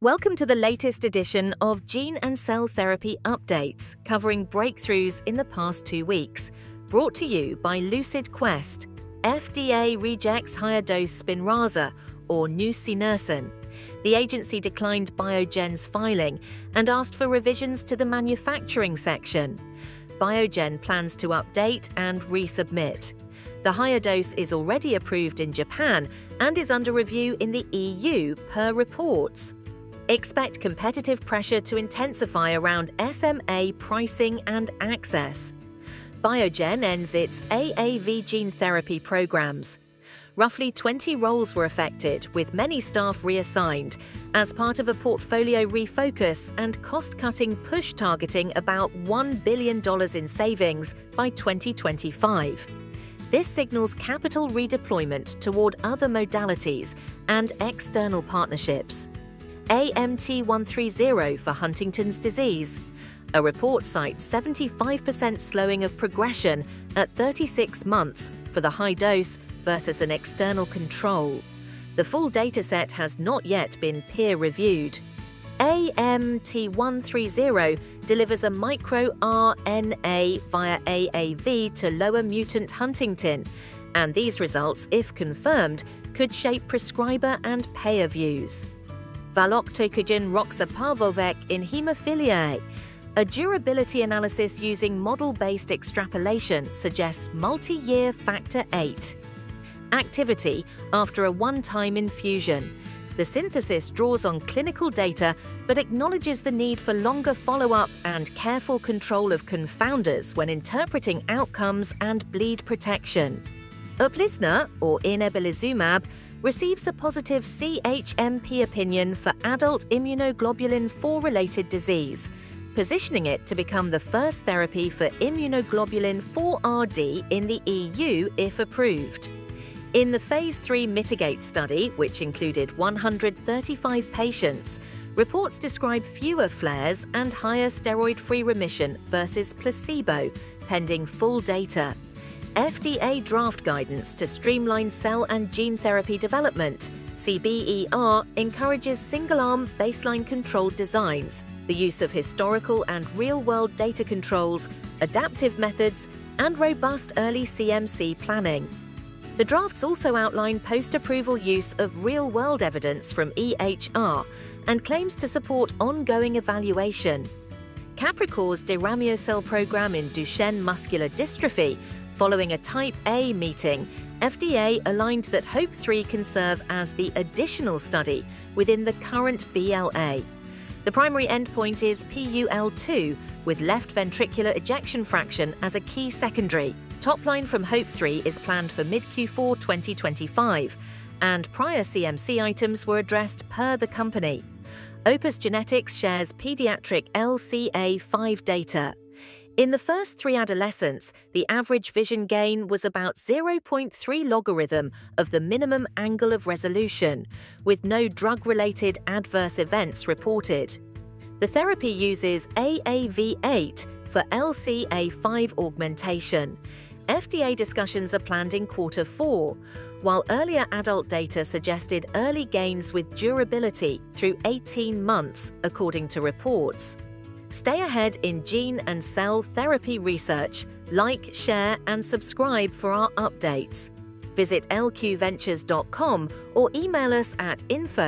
Welcome to the latest edition of Gene and Cell Therapy Updates, covering breakthroughs in the past 2 weeks. Brought to you by Lucid Quest. FDA rejects higher dose Spinraza, or nusinersen. The agency declined Biogen's filing and asked for revisions to the manufacturing section. Biogen plans to update and resubmit. The higher dose is already approved in Japan and is under review in the EU, per reports. Expect competitive pressure to intensify around SMA pricing and access. Biogen ends its AAV gene therapy programs. Roughly 20 roles were affected, with many staff reassigned, as part of a portfolio refocus and cost-cutting push targeting about $1 billion in savings by 2025. This signals capital redeployment toward other modalities and external partnerships. AMT-130 for Huntington's disease. A report cites 75% slowing of progression at 36 months for the high dose versus an external control. The full dataset has not yet been peer-reviewed. AMT-130 delivers a micro-RNA via AAV to lower mutant Huntington, and these results, if confirmed, could shape prescriber and payer views. Valoctocogene roxaparvovec in hemophilia. A durability analysis using model-based extrapolation suggests multi-year factor VIII. Activity after a one-time infusion. The synthesis draws on clinical data but acknowledges the need for longer follow-up and careful control of confounders when interpreting outcomes and bleed protection. Opus, or inebilizumab, receives a positive CHMP opinion for adult immunoglobulin 4-related disease, positioning it to become the first therapy for immunoglobulin 4-RD in the EU if approved. In the Phase III Mitigate study, which included 135 patients, reports describe fewer flares and higher steroid-free remission versus placebo, pending full data. FDA draft guidance to streamline cell and gene therapy development. CBER encourages single-arm baseline controlled designs, the use of historical and real-world data controls, adaptive methods, and robust early CMC planning. The drafts also outline post-approval use of real-world evidence from EHR and claims to support ongoing evaluation. Capricor's deramiocel program in Duchenne muscular dystrophy. Following a Type A meeting, FDA aligned that HOPE-3 can serve as the additional study within the current BLA. The primary endpoint is PUL2, with left ventricular ejection fraction as a key secondary. Top-line from HOPE-3 is planned for mid-Q4 2025, and prior CMC items were addressed per the company. Opus Genetics shares pediatric LCA5 data. In the first 3 adolescents, the average vision gain was about 0.3 logarithm of the minimum angle of resolution, with no drug-related adverse events reported. The therapy uses AAV8 for LCA5 augmentation. FDA discussions are planned in Q4, while earlier adult data suggested early gains with durability through 18 months, according to reports. Stay ahead in gene and cell therapy research. Like, share, and subscribe for our updates. Visit lqventures.com or email us at info